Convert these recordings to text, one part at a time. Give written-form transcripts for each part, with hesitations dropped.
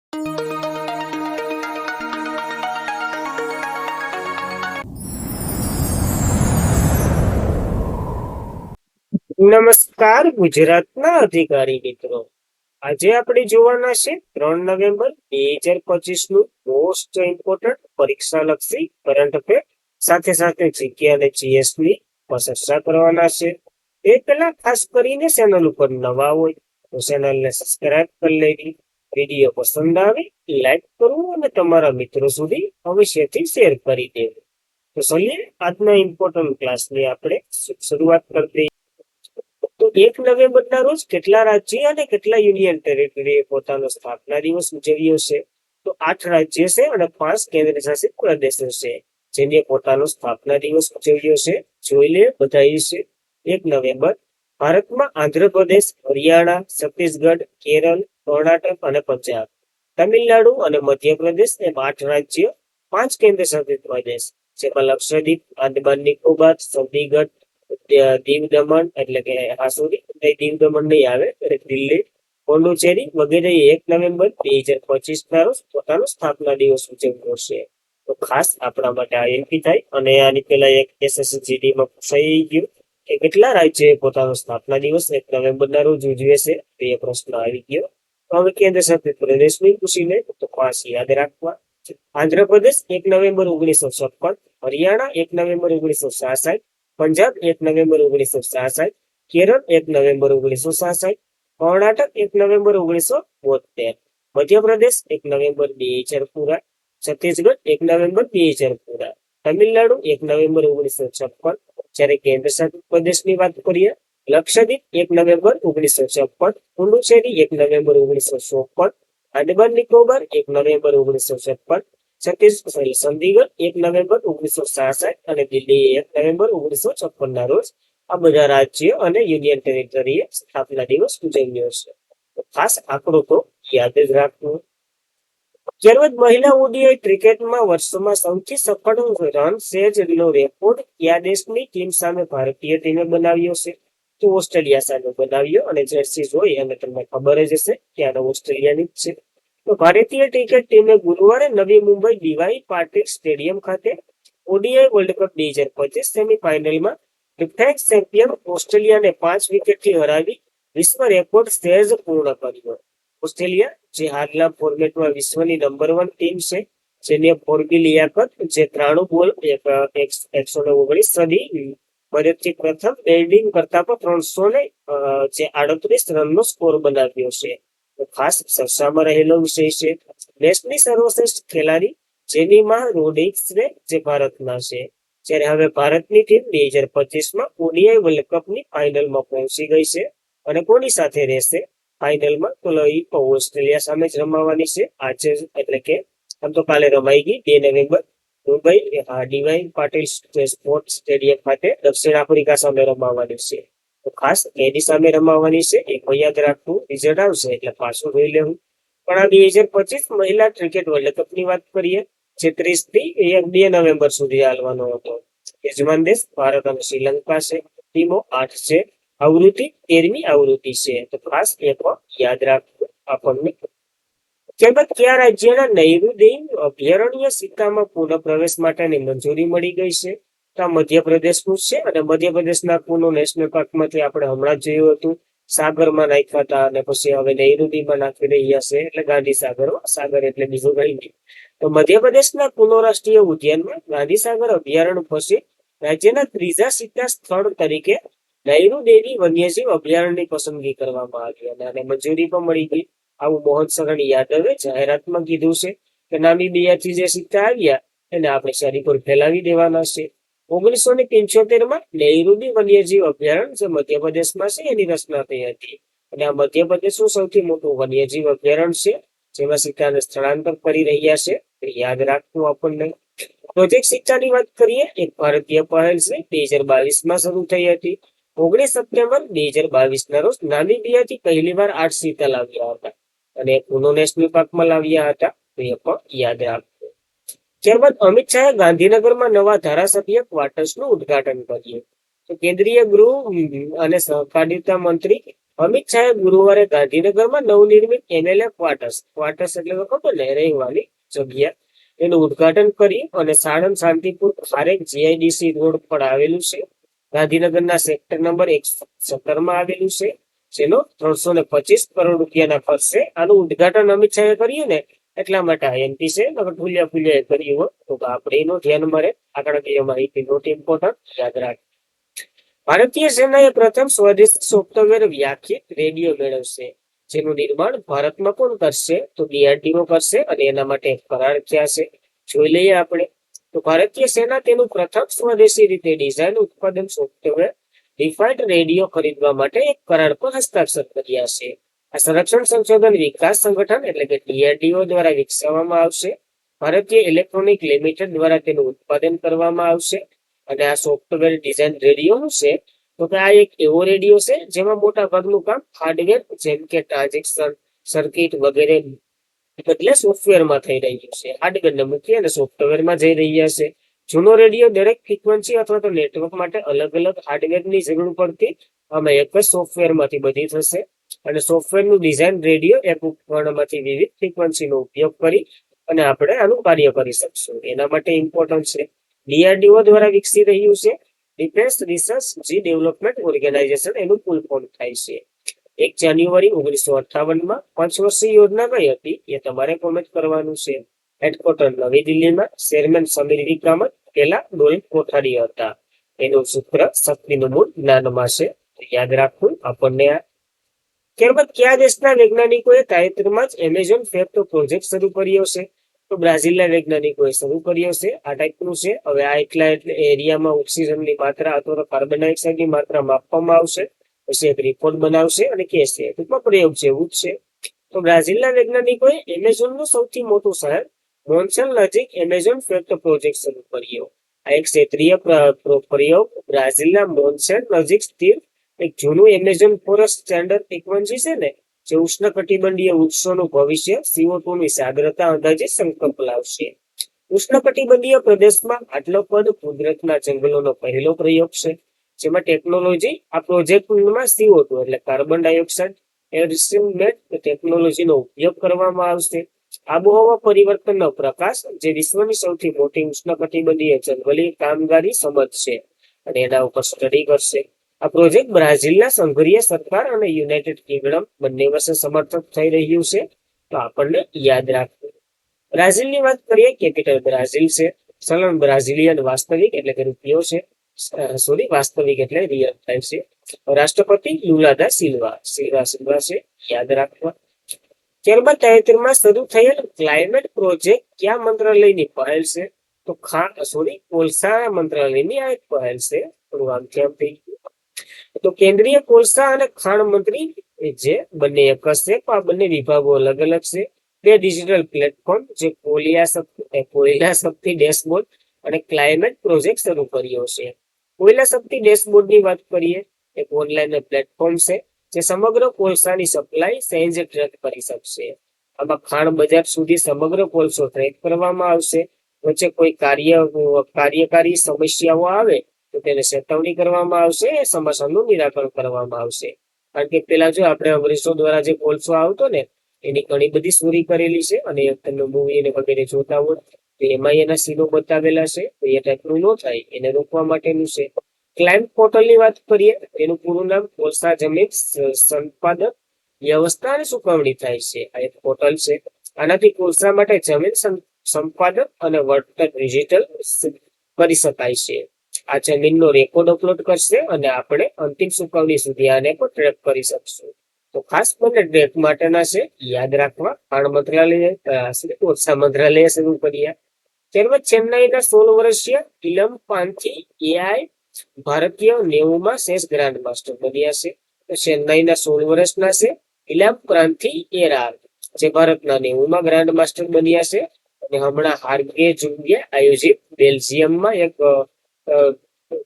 નમસ્કાર ગુજરાતના અધિકારી મિત્રો, આજે આપણે જોવાના છે 3 નવેમ્બર 2025 નું મોસ્ટ ઇમ્પોર્ટન્ટ પરીક્ષા લક્ષી કરંટ અફેર સાથે સાથે જીકે અને જીએસ ની ચર્ચા કરવાના છે. એ પહેલા ખાસ કરીને ચેનલ ઉપર નવા હોય તો ચેનલને સબસ્ક્રાઇબ કરી લેવી, વિડીયો પસંદ આવે લાઈક કરવું અને તમારા મિત્રો સુધી અવશ્યથી શેર કરી દેવું. તો ચલીએ આજના ઇમ્પોર્ટન્ટ ક્લાસની આપણે શરૂઆત કરી દઈએ. તો 1 નવેમ્બરના રોજ કેટલા રાજ્ય અને કેટલા યુનિયન ટેરેટરીએ પોતાનો સ્થાપના દિવસ ઉજવ્યો છે? તો 8 રાજ્ય છે અને 5 કેન્દ્ર શાસિત પ્રદેશો છે જેને પોતાનો સ્થાપના દિવસ ઉજવ્યો છે. જોઈ લે બધા છે. 1 નવેમ્બર ભારતમાં આંધ્રપ્રદેશ, હરિયાણા, છત્તીસગઢ, કેરળ, કર્ણાટક અને પંજાબ, તમિલનાડુ અને મધ્યપ્રદેશ એમ 8 રાજ્ય, 5 કેન્દ્ર શાસિત પ્રદેશ જેમાં લક્ષદ્વીપ, આંદામાન નિકોબાર, ચંદીગઢ, દીવ દમણ એટલે કે દીવ દમણ નહીં આવે, દિલ્હી, પોંડુચેરી વગેરે 1 નવેમ્બર 2025 ના રોજ પોતાનો સ્થાપના દિવસ ઉજવ્યો છે. તો ખાસ આપણા માટે આ એમપી થાય. અને આની પહેલા એક એસએસજીડી માં પૂછાઈ ગયું કે કેટલા રાજ્યોએ પોતાનો સ્થાપના દિવસ 1 નવેમ્બર ના રોજ ઉજવે છે, તો એ પ્રશ્ન આવી ગયો. તો હવે કેન્દ્ર શાસિત પ્રદેશની પૂછીને તો ખાસ યાદ રાખવા. Andhra Pradesh 1 November 1956, Haryana 1 November 1966, Punjab 1 November 1966, Kerala 1 November 1966, Karnataka 1 November 1972, Madhya Pradesh 1 November 2000 પૂરા, છત્તીસગઢ 1 નવેમ્બર 2000 પૂરા, તમિલનાડુ 1 નવેમ્બર 1956. જ્યારે કેન્દ્ર શાસિત પ્રદેશની વાત કરીએ, Lakshadweep 1 November 1956, Puducherry 1 November 1954, Andaman Nicobar 1 November 1956, Chandigarh 1 November 1966 અને દિલ્હી 1 નવેમ્બર 1956 ના રોજ આ બધા રાજ્ય અને યુનિયન ટેરિટરીએ સ્થાપના દિવસ ઉજવ્યો છે. ખાસ આંકડો તો યાદ જ રાખવું. ત્યારબાદ મહિલા ઓડીઆઈ ક્રિકેટમાં વર્ષમાં સૌથી સફળ રન ચેઝનો રેકોર્ડ કયા દેશની ટીમ સામે ભારતીય ટીમે બનાવ્યો છે? તો ઓસ્ટ્રેલિયા સામે બનાવ્યો. અને જર્સી જોઈ અને તમને ખબર જ હશે કે આ ઓસ્ટ્રેલિયાની જ છે. તો ભારતીય ક્રિકેટ ટીમે ગુરુવારે નવી મુંબઈ ડીવાય પાટીલ સ્ટેડિયમ ખાતે ઓડીઆઈ વર્લ્ડ કપ 2025 સેમીફાઇનલમાં ડિફેન્સ ચેમ્પિયન ઓસ્ટ્રેલિયાને 5 વિકેટથી હરાવી વિશ્વ રેકોર્ડ ચેઝ પૂર્ણ કર્યો. ઓસ્ટ્રેલિયા જે હાલના ફોર્મેટમાં વિશ્વની નંબર 1 ટીમ છે, જેને ફોર્બી લિયાકત જે 93 બોલ 119 સદી મદદથી પ્રથમ બેટિંગ કરતા પણ 338 રનનો સ્કોર બનાવ્યો છે. ખાસ ચર્ચામાં રહેલો વિષય છે. દેશની સર્વશ્રેષ્ઠ ખેલાડી જેનીમા રોડ્રિગ્સ જે ભારતના છે. જ્યારે હવે ભારતની ટીમ 2025માં ઓડીઆઈ વર્લ્ડ કપની ફાઇનલમાં પહોંચી ગઈ છે. અને કોની સાથે રહેશે ફાઇનલમાં? તો ઓસ્ટ્રેલિયા સામે જ રમવાની છે આજે, એટલે કે આમ તો કાલે રમાઈ ગઈ 2 નવેમ્બર Mumbai DY Patil sports stadium ખાતે દક્ષિણ આફ્રિકા સામે રમવાની છે. તો ખાસ એની સામે રમવાની છે, એ યાદ રાખવું. રિઝલ્ટ આવશે એટલે પાછું જોઈ લેવું. પણ આ 2025 મહિલા ક્રિકેટ વર્લ્ડ કપ ની વાત કરીએ, જે 30 થી 2 નવેમ્બર સુધી હાલવાનો હતો. યજમાન દેશ ભારત અને શ્રીલંકા છે. ટીમો 8 છે. આવૃત્તિ 13મી આવૃત્તિ છે. તો ખાસ એ પણ યાદ રાખવું આપણને. ત્યારબાદ કયા રાજ્યના નૈઋદીન અભયારણ્ય સિક્કામાં પુનઃ પ્રવેશ માટેની મંજૂરી મળી ગઈ છે? તો આ મધ્યપ્રદેશનું છે. અને મધ્યપ્રદેશના કુનો નેશનલ પાર્કમાંથી આપણે હમણાં જ જોયું હતું, સાગરમાં નાખ્યા હતા અને પછી હવે નૈઋદીમાં નાખી રહ્યા છે, એટલે ગાંધી સાગર એટલે બીજું કઈ નહીં. તો મધ્યપ્રદેશના કુનો રાષ્ટ્રીય ઉદ્યાનમાં ગાંધી સાગર અભયારણ્ય પછી રાજ્યના ત્રીજા સિક્કા સ્થળ તરીકે નૈઋદેવી વન્યજીવ અભયારણ્યની પસંદગી કરવામાં આવી અને આને મંજૂરી પણ મળી ગઈ. આવું મોહન સરણ યાદવે જાહેરાતમાં કીધું છે કે નામીબિયાથી જે સિક્કા આવ્યા એને આપણે શરીર પર ફેલાવી દેવાના છે. 1975માં નૈઋદી વન્યજીવ અભયારણ્ય જે મધ્યપ્રદેશમાં છે એની રચના થઈ હતી. અને આ મધ્યપ્રદેશનું સૌથી મોટું વન્યજીવ અભયારણ્ય છે, જેમાં સિક્કાને સ્થળાંતર કરી રહ્યા છે. યાદ રાખવું આપણને. પ્રોજેક્ટ સિક્કાની વાત કરીએ, એક ભારતીય પહેલ છે, 2022માં શરૂ થઈ હતી. 19 સપ્ટેમ્બર 2022ના રોજ નામીબિયાથી પહેલીવાર 8 સિક્કા લાવ્યા હતા અને પુનો નેશનલ પાર્કમાં લાવ્યા હતા. તો એ પણ યાદ રાખવું. ત્યારબાદ અમિત શાહે ગાંધીનગરમાં નવા ધારાસભ્ય ક્વાર્ટર્સનું ઉદઘાટન કર્યું. તો કેન્દ્રીય ગૃહ અને સહકારિતા મંત્રી અમિત શાહે ગુરુવારે ગાંધીનગરમાં નવનિર્મિત NLA ક્વાર્ટર્સ એટલે તો ખબર ને, રહેવાની જગ્યા, એનું ઉદ્ઘાટન કરી અને સાણંદ શાંતિપુર ખારેક GIDC રોડ પર આવેલું છે. ગાંધીનગરના સેક્ટર નંબર 117 માં આવેલું છે, જેનો 325 કરોડ રૂપિયાના ખર્ચે આનું ઉદ્ઘાટન અમિત શાહે કર્યું ને, એટલા માટે INP છે. ફૂલ્યા કર્યું હોય તો આપણે એનું ધ્યાનમાં રહે. આંકડાકીય માહિતી નોટ ઇમ્પોર્ટન્ટ, યાદ રાખ. ભારતીય સેનાએ પ્રથમ સ્વદેશી સોફ્ટવેર વ્યાખ્યાત રેડિયો મેળવશે, જેનું નિર્માણ ભારતમાં કોણ કરશે? તો DRDO કરશે. અને એના માટે કરાર થયા છે, જોઈ લઈએ આપણે. તો ભારતીય સેના તેનું પ્રથમ સ્વદેશી રીતે ડિઝાઇન ઉત્પાદન સોફ્ટવેર ડિફાઇન્ડ રેડિયો ખરીદવા માટે એક કરાર પર હસ્તાક્ષર કર્યા છે. આ સંરક્ષણ સંશોધન વિકાસ સંગઠન એટલે કે DRDO દ્વારા વિકસાવવામાં આવશે. ભારતીય ઇલેક્ટ્રોનિક લિમિટેડ દ્વારા તેનું ઉત્પાદન કરવામાં આવશે. અને આ સોફ્ટવેર ડિઝાઇન રેડિયો શું છે? તો કે આ એક એવો રેડિયો છે જેમાં મોટા ભાગનું કામ હાર્ડવેર જેમ કે ટ્રાન્ઝેક્શન, સર્કિટ વગેરે બદલે સોફ્ટવેરમાં થઈ રહ્યું છે. હાર્ડવેરને મૂકી અને સોફ્ટવેરમાં જઈ રહ્યા છે. જૂનો રેડિયો દરેક ફ્રીક્વન્સી અથવા તો નેટવર્ક માટે અલગ અલગ હાર્ડવેરની જરૂર પડતી, આમાં એક જ સોફ્ટવેરમાંથી બધી થશે. અને સોફ્ટવેરનું ડિઝાઇન રેડિયો એક ઉપકરણમાંથી વિવિધ ફ્રીક્વન્સીનો ઉપયોગ કરી અને આપણે આનું કાર્ય કરી શકશું. એના માટે ઇમ્પોર્ટન્ટ છે. DRDO દ્વારા વિકસી રહ્યું છે ડિફેન્સ રિસર્ચ જી ડેવલપમેન્ટ ઓર્ગેનાઇઝેશન, એનું ફૂલ ફોર્મ થાય છે. 1 જાન્યુઆરી 1958માં પંચવર્ષીય યોજના કઈ હતી એ તમારે કોમેન્ટ કરવાનું છે. હેડક્વાર્ટર નવી દિલ્હીમાં, ચેરમેન સમીર કામત, પેલા ડોલ કોઠારી હતા. એનું સૂત્ર શક્તિનું મૂળ જ્ઞાનમાં છે, યાદ રાખવું આપણને. ત્યારબાદ કયા દેશના વૈજ્ઞાનિકોએ તાજેતરમાં જ એમેઝોન ફેક્ટ પ્રોજેક્ટ શરૂ કર્યો છે? તો બ્રાઝિલના વૈજ્ઞાનિકોએ શરૂ કર્યો છે. આ ટાઈપનું છે. હવે આ એટલા એરિયામાં ઓક્સિજનની માત્રા અથવા કાર્બન ડાયોક્સાઇડની માત્રા માપવામાં આવશે, પછી એક રિપોર્ટ બનાવશે અને કહેશે. ટૂંકમાં પ્રયોગ જેવું જ છે. તો બ્રાઝિલના વૈજ્ઞાનિકોએ એમેઝોનનું સૌથી મોટું શહેર મોન્સેલ નજીક એમેઝોન ફેક્ટ પ્રોજેક્ટ શરૂ કર્યો. આ એક ક્ષેત્રીય પ્રયોગ બ્રાઝિલના મોન્સેલ નજીક સ્થિત એક જૂનું એમેઝોન ફોરેસ્ટ સ્ટેન્ડર્ડ ફ્રીક્વન્સી છે ને, જે ઉષ્ણકટિબંધીય વૃક્ષોનું ભવિષ્ય CO2 ની સાંદ્રતા અંદાજે સંકલ્પ લાવશે. ઉષ્ણકટિબંધીય પ્રદેશમાં આટલો કદ કુદરતના જંગલોનો પહેલો પ્રયોગ છે, જેમાં ટેકનોલોજી આ પ્રોજેક્ટમાં CO2 એટલે કાર્બન ડાયોક્સાઇડ એરસ્ટિમેટ ટેકનોલોજીનો ઉપયોગ કરવામાં આવશે. આબોહવા પરિવર્તનનો પ્રકાશ, જે વિશ્વની સૌથી મોટી ઉષ્ણકટિબંધીય જંગલી કામગીરી સમજશે અને એના ઉપર સ્ટડી કરશે. આ પ્રોજેક્ટ બ્રાઝિલના સંઘીય સરકાર અને યુનાઇટેડ કિંગડમ બંને વચ્ચે સમર્થિત થઈ રહ્યું છે. તો આપણને યાદ રાખવું. બ્રાઝિલની વાત કરીએ, કેપિટલ બ્રાઝિલ છે. ચલણ બ્રાઝિલિયન વાસ્તવિક એટલે કે રૂપિયો છે. વાસ્તવિક એટલે રિયલ ટાઈમ છે. રાષ્ટ્રપતિ લુલા દા સિલ્વા છે, યાદ રાખવા. ત્યારબાદ તાજેતરમાં શરૂ થયેલ ક્લાઇમેટ પ્રોજેક્ટ કયા મંત્રાલયની પહેલ છે? તો કોલસા મંત્રાલયની આ એક પહેલ છે. થોડું આમથી આમ થઈ ગયું. તો કેન્દ્રીય કોલસા અને ખાણ મંત્રી જે બંને એક જ છે, આ બંને વિભાગો અલગ અલગ છે. 2 ડિજિટલ પ્લેટફોર્મ જે કોયલા શક્તિ ડેશબોર્ડ અને ક્લાઇમેટ પ્રોજેક્ટ શરૂ કર્યો છે. કોયલા શક્તિ ડેશબોર્ડની વાત કરીએ, એક ઓનલાઈન પ્લેટફોર્મ છે જે સમગ્ર કોલસાની સપ્લાય સહેજ ટ્રેક કરી શકશે. આમાં ખાણ બજાર સુધી સમગ્ર કોલસો ટ્રેક કરવામાં આવશે. વચ્ચે કોઈ કાર્યકારી સમસ્યાઓ આવે તો તેને ચેતવણી કરવામાં આવશે, એ સમસ્યાનું નિરાકરણ કરવામાં આવશે. કારણ કે પેલા જો આપણે અંગ્રેજો દ્વારા જે કોલસો આવતો ને, એની ઘણી બધી ચોરી કરેલી છે અને તમે મૂવી ને વગેરે જોતા હોય તો એમાં એના સીનો બતાવેલા છે. તો એ ટાઈપનું ન થાય એને રોકવા માટેનું છે. ક્લાઇમેટ પોર્ટલની વાત કરીએ, એનું પૂરું નામ કોલસા જમીન સંપાદક વ્યવસ્થા અને ચૂકવણી થાય છે. આ એક પોર્ટલ છે. આનાથી કોલસા માટે જમીન સંપાદક અને વળતર ડિજિટલ કરી શકાય છે. આ જમીનનો રેકોર્ડ અપલોડ કરશે અને આપણે અંતિમ ચૂકવણી સુધી આને પણ ટ્રેક કરી શકશું. તો ખાસ બંને ટ્રેક માટેના છે, યાદ રાખવા. ખાણ મંત્રાલય કોલસા મંત્રાલય શરૂ કર્યા. ત્યારબાદ ચેન્નાઈના 16 વર્ષીય ઇલમ પાંથી AI ભારતીય 90માં શેષ ગ્રાન્ડ માસ્ટર બન્યા છે. તો ચેન્નાઈના 16 વર્ષના છે ઇલમ પ્રાંથી એરાર, જે ભારતના 90માં ગ્રાન્ડ માસ્ટર બન્યા છે. અને હમણાં હાર્ગે જુંગે આયોજિત બેલ્જિયમમાં એક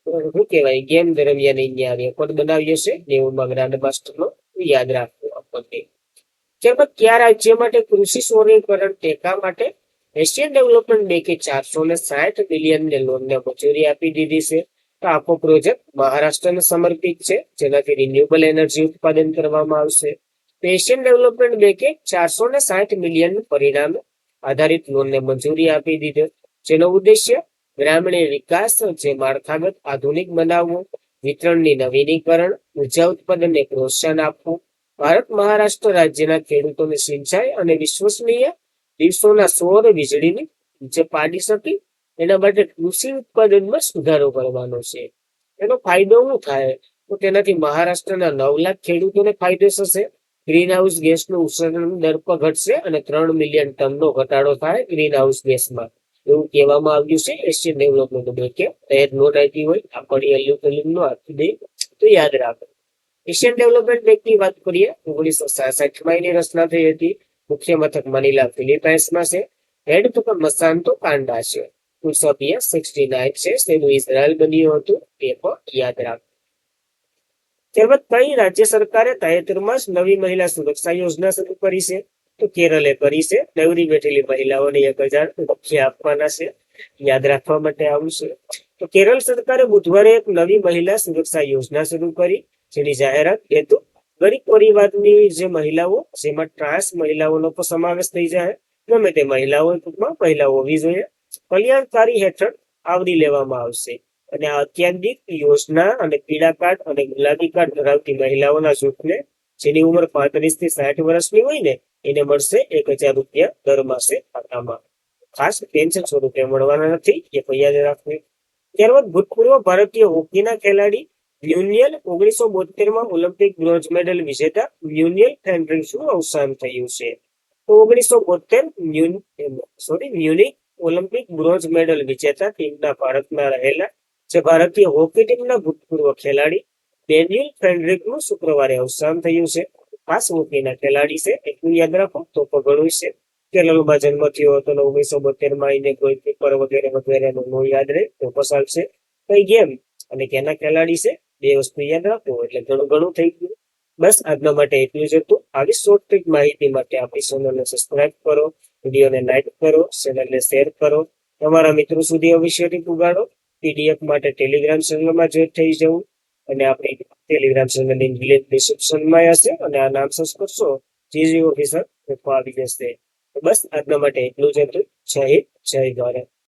શું કહેવાય ગેમ દરમિયાન અહીંયા રેકોર્ડ બનાવ્યો છે 90માં ગ્રાન્ડ માસ્ટરનો, યાદ રાખવું આપણને. ત્યારબાદ કયા રાજ્ય માટે કૃષિ સોરીકરણ ટેકા માટે એશિયન ડેવલપમેન્ટ બેંકે 460 બિલિયનની લોનને મંજૂરી આપી દીધી છે? તો આખો પ્રોજેક્ટ મહારાષ્ટ્રને સમર્પિત છે, જેનાથી રિન્યુએબલ એનર્જી ઉત્પાદન કરવામાં આવશે. એશિયન ડેવલપમેન્ટ બેંકે 460 મિલિયન પરિણામ આધારિત લોનને મંજૂરી આપી દીધી, જેનો ઉદ્દેશ્ય ગ્રામીણ વિકાસ, જે માળખાગત આધુનિક બનાવવું, વિતરણની નવીનીકરણ, ઉર્જા ઉત્પાદનને પ્રોત્સાહન આપવું, ભારત મહારાષ્ટ્ર રાજ્યના ખેડૂતોને સિંચાઈ અને વિશ્વસનીય દિવસોના સૌર વીજળીની જે પાડી શકે એના માટે કૃષિ ઉત્પાદનમાં સુધારો કરવાનો છે. એનો ફાયદો શું થાય? તો તેનાથી મહારાષ્ટ્રના 9 લાખ ખેડૂતોને ફાયદો થશે. ગ્રીન હાઉસ ગેસનું ઉત્સર્જન દર પર ઘટશે અને 3 મિલિયન ટનનો ઘટાડો થાય ગ્રીન હાઉસ ગેસમાં, એવું કહેવામાં આવ્યું છે એશિયન ડેવલપમેન્ટ બેંકે. નોટ આપી હોય આપણી અલ્યુમિનિયમનો આપી દે તો યાદ રાખો. એશિયન ડેવલપમેન્ટ બેંકની વાત કરીએ, 1966માં એની રચના થઈ હતી. મુખ્ય મથક મનીલા ફિલિપાઇન્સમાં છે. હેડક્વાર્ટર મસાન્તો કાંડા છે. કુલ સભ્ય 69 છે. તેનું ઇઝરાયલ બન્યું હતું, તે પણ યાદ રાખો. ત્યારબાદ કઈ રાજ્ય સરકારે તાજેતરમાં જ નવી મહિલા સુરક્ષા યોજના શરૂ કરી છે? તો કેરળે કરી છે. નવરી બેઠેલી મહિલાઓને 1000 રૂપિયા આપવાના છે. યાદ રાખવા માટે આવું છે. તો કેરળ સરકારે બુધવારે એક નવી મહિલા સુરક્ષા યોજના શરૂ કરી, જેની જાહેરાત હેતુ ગરીબ પરિવારની જે મહિલાઓ, જેમાં ટ્રાન્સ મહિલાઓનો પણ સમાવેશ થઈ જાય, ગમે તે મહિલાઓ ટૂંકમાં મહિલાઓ હોવી જોઈએ, કલ્યાણકારી હેઠળ આવરી લેવામાં આવશે. અને આ અત્યાધિક યોજના અને પીળા કાર્ડ અને ગુલાબી કાર્ડ ધરાવતી મહિલાઓના જૂથને, જેની ઉંમર 35 થી 60 વર્ષની હોય ને, એને મળશે 1000 રૂપિયા દર માસે ખાતામાં. ખાસ પેન્શન સ્વરૂપે મળવાના નથી, એ પણ યાદ રાખવું. ત્યારબાદ ભૂતપૂર્વ ભારતીય હોકીના ખેલાડી મ્યુનિયલ 1972માં ઓલિમ્પિક બ્રોન્ઝ મેડલ વિજેતા મ્યુનિયલ ફેન્ડ્રિક્સનું અવસાન થયું છે. તો 1972 મ્યુનિક ઓલિમ્પિક બ્રોન્ઝ મેડલ વિજેતા ટીમના ભારતમાં રહેલા જે ભારતીય હોકી ટીમના ભૂતપૂર્વ ખેલાડી ડેનિયલ ફેન્ડ્રિકનું શુક્રવારે અવસાન થયું છે. ખાસ હોકીના ખેલાડી છે, એટલું યાદ રાખો તો પણ ઘણું છે. કેરળમાં જન્મ થયો હતો 1972માં, એને કોઈ પેપર વગેરે વગેરેનું નો યાદ રહે તો પસાર છે. કઈ ગેમ અને કેના ખેલાડી છે, બે વસ્તુ યાદ રાખો એટલે ઘણું ઘણું થઈ ગયું. બસ આજના માટે એટલું જ હતું. આવી શોર્ટ ટ્રીક માહિતી માટે આપણી ચેનલને સબસ્ક્રાઇબ કરો, વિડીયોને લાઈક કરો, ચેનલને શેર કરો, તમારા મિત્રો સુધી અવશ્યથી પુગાડો. પીડીએફ માટે ટેલિગ્રામ ચેનલમાં જોઈન થઈ જવું, અને આપણી ટેલિગ્રામ ચેનલની લિંક ડિસ્ક્રિપ્શનમાં હશે, અને આ નામ સર્ચ કરશો જીજી ઓફિસર આવી જશે. બસ આજના માટે એટલું જ હતું. જય હિન્દ, જય ભારત.